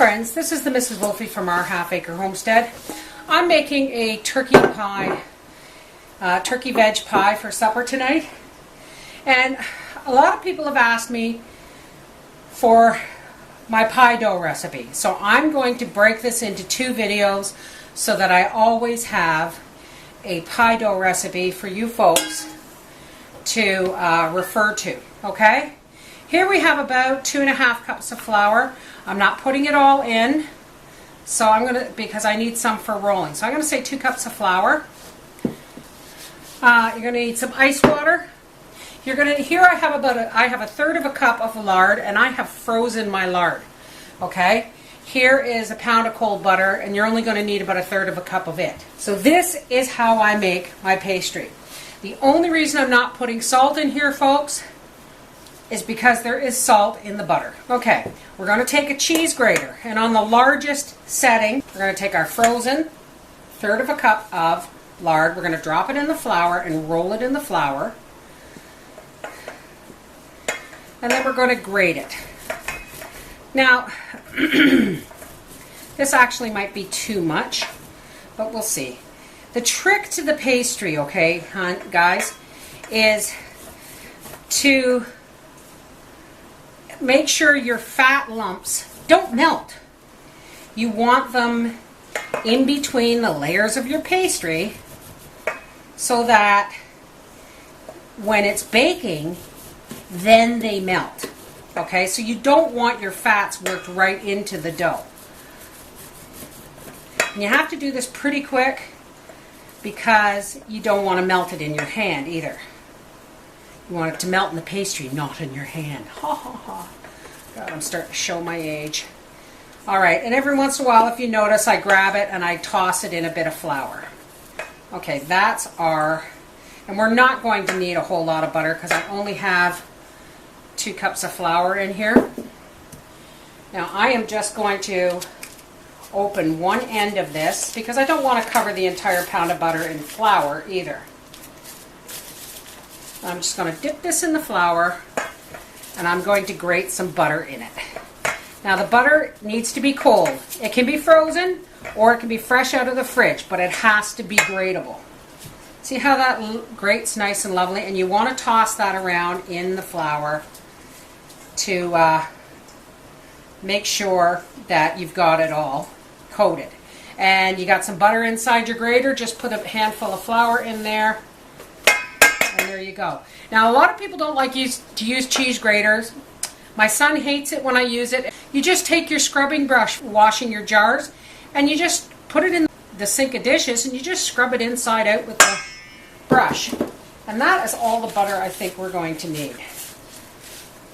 friends, this is the Mrs. Wolfie from our Half Acre Homestead. I'm making a turkey pie, turkey veg pie for supper tonight. And a lot of people have asked me for my pie dough recipe. So I'm going to break this into two videos so that I always have a pie dough recipe for you folks to refer to, okay? Here we have about 2.5 cups of flour. I'm not putting it all in, so I'm gonna, because I need some for rolling. So I'm gonna say 2 cups of flour. You're gonna need some ice water. You're gonna, here I have I have 1/3 of a cup of lard, and I have frozen my lard, okay? Here is a pound of cold butter, and you're only gonna need about 1/3 of a cup of it. So this is how I make my pastry. The only reason I'm not putting salt in here, folks, is because there is salt in the butter. Okay, we're going to take a cheese grater, and on the largest setting, we're going to take our frozen 1/3 of a cup of lard. We're going to drop it in the flour and roll it in the flour. And then we're going to grate it. Now, this actually might be too much, but we'll see. The trick to the pastry, okay, guys, is to make sure your fat lumps don't melt. You want them in between the layers of your pastry so that when it's baking, then they melt. Okay, so you don't want your fats worked right into the dough. And you have to do this pretty quick because you don't want to melt it in your hand either. You want it to melt in the pastry, not in your hand. Ha ha ha. God, I'm starting to show my age. Alright, and every once in a while, if you notice, I grab it and I toss it in a bit of flour. Okay, that's our... And we're not going to need a whole lot of butter because I only have 2 cups of flour in here. Now, I am just going to open one end of this because I don't want to cover the entire pound of butter in flour either. I'm just going to dip this in the flour, and I'm going to grate some butter in it. Now the butter needs to be cold. It can be frozen or it can be fresh out of the fridge, but it has to be grateable. See how that grates nice and lovely? And you want to toss that around in the flour to make sure that you've got it all coated. And you got some butter inside your grater, just put a handful of flour in there. And there you go. Now a lot of people don't like to use cheese graters. My son hates it when I use it. You just take your scrubbing brush, washing your jars, and you just put it in the sink of dishes and you just scrub it inside out with the brush. And that is all the butter I think we're going to need.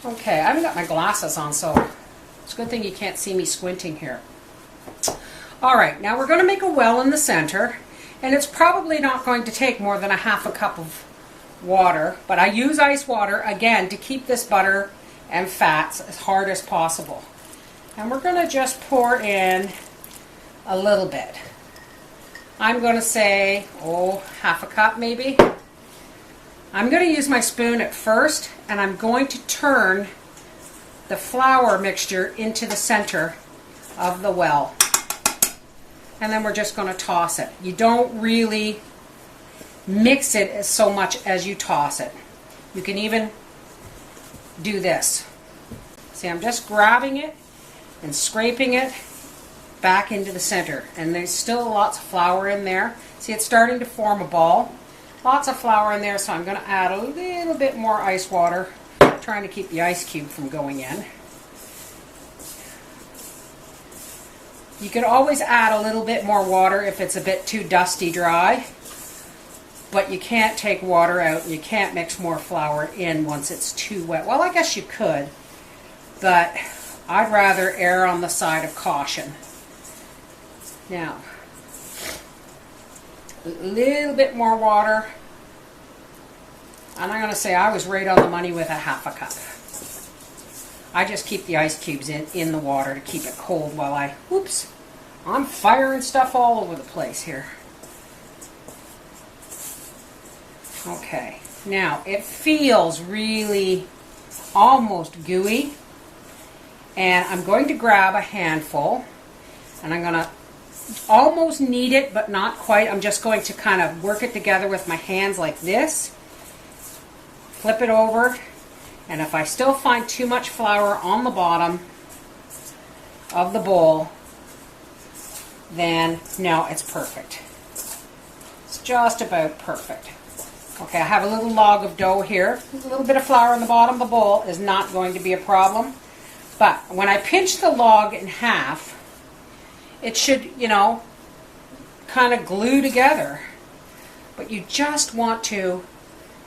Okay, I haven't got my glasses on, so it's a good thing you can't see me squinting here. Alright, now we're going to make a well in the center, and it's probably not going to take more than 1/2 cup of water, but I use ice water again to keep this butter and fats as hard as possible. And we're going to just pour in a little bit. I'm going to say, 1/2 cup maybe. I'm going to use my spoon at first, and I'm going to turn the flour mixture into the center of the well. And then we're just going to toss it. You don't really mix it so much as you toss it. You can even do this. See, I'm just grabbing it and scraping it back into the center. And there's still lots of flour in there. See, it's starting to form a ball. Lots of flour in there, so I'm going to add a little bit more ice water. I'm trying to keep the ice cube from going in. You could always add a little bit more water if it's a bit too dusty dry. But you can't take water out and you can't mix more flour in once it's too wet. Well, I guess you could, but I'd rather err on the side of caution. Now, a little bit more water. And I'm going to say I was right on the money with 1/2 cup. I just keep the ice cubes in the water to keep it cold while I'm firing stuff all over the place here. Okay, now it feels really almost gooey. And I'm going to grab a handful, and I'm going to almost knead it, but not quite. I'm just going to kind of work it together with my hands like this. Flip it over, and if I still find too much flour on the bottom of the bowl, then no, it's perfect. It's just about perfect. Okay, I have a little log of dough here. A little bit of flour on the bottom of the bowl is not going to be a problem. But when I pinch the log in half, it should, you know, kind of glue together. But you just want to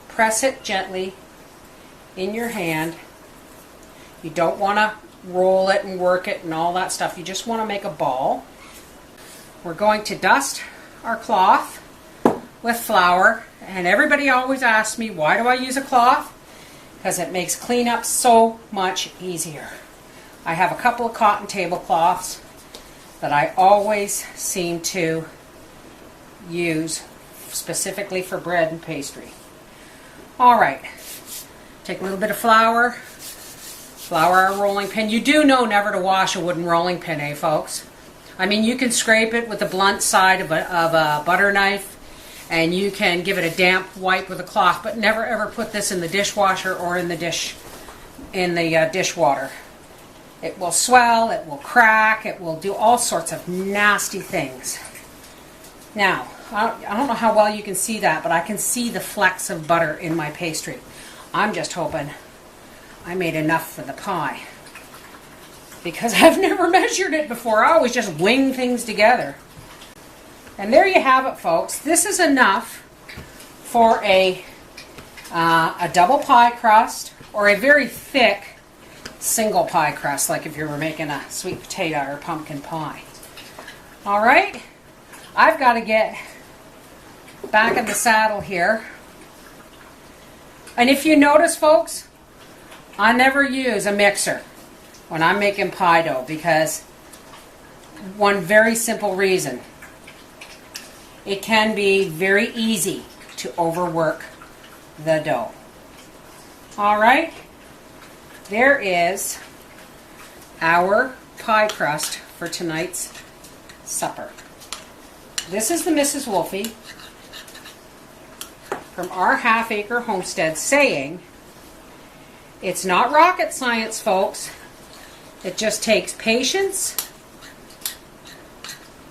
press it gently in your hand. You don't want to roll it and work it and all that stuff. You just want to make a ball. We're going to dust our cloth with flour. And everybody always asks me, why do I use a cloth? Because it makes cleanup so much easier. I have a couple of cotton tablecloths that I always seem to use specifically for bread and pastry. Alright, take a little bit of flour, flour our rolling pin. You do know never to wash a wooden rolling pin, eh folks? I mean, you can scrape it with the blunt side of a butter knife, and you can give it a damp wipe with a cloth, but never ever put this in the dishwasher or in the dishwater. It will swell, it will crack, it will do all sorts of nasty things. Now, I don't know how well you can see that, but I can see the flecks of butter in my pastry. I'm just hoping I made enough for the pie, because I've never measured it before. I always just wing things together. And there you have it, folks. This is enough for a double pie crust, or a very thick single pie crust, like if you were making a sweet potato or pumpkin pie. Alright, I've got to get back in the saddle here. And if you notice, folks, I never use a mixer when I'm making pie dough, because one very simple reason. It can be very easy to overwork the dough. Alright, there is our pie crust for tonight's supper. This is the Mrs. Wolfie from our half-acre homestead saying, it's not rocket science, folks. It just takes patience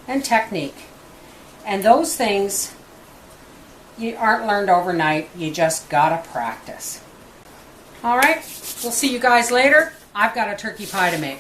and technique. And those things you aren't learned overnight. You just gotta practice. Alright, we'll see you guys later. I've got a turkey pie to make.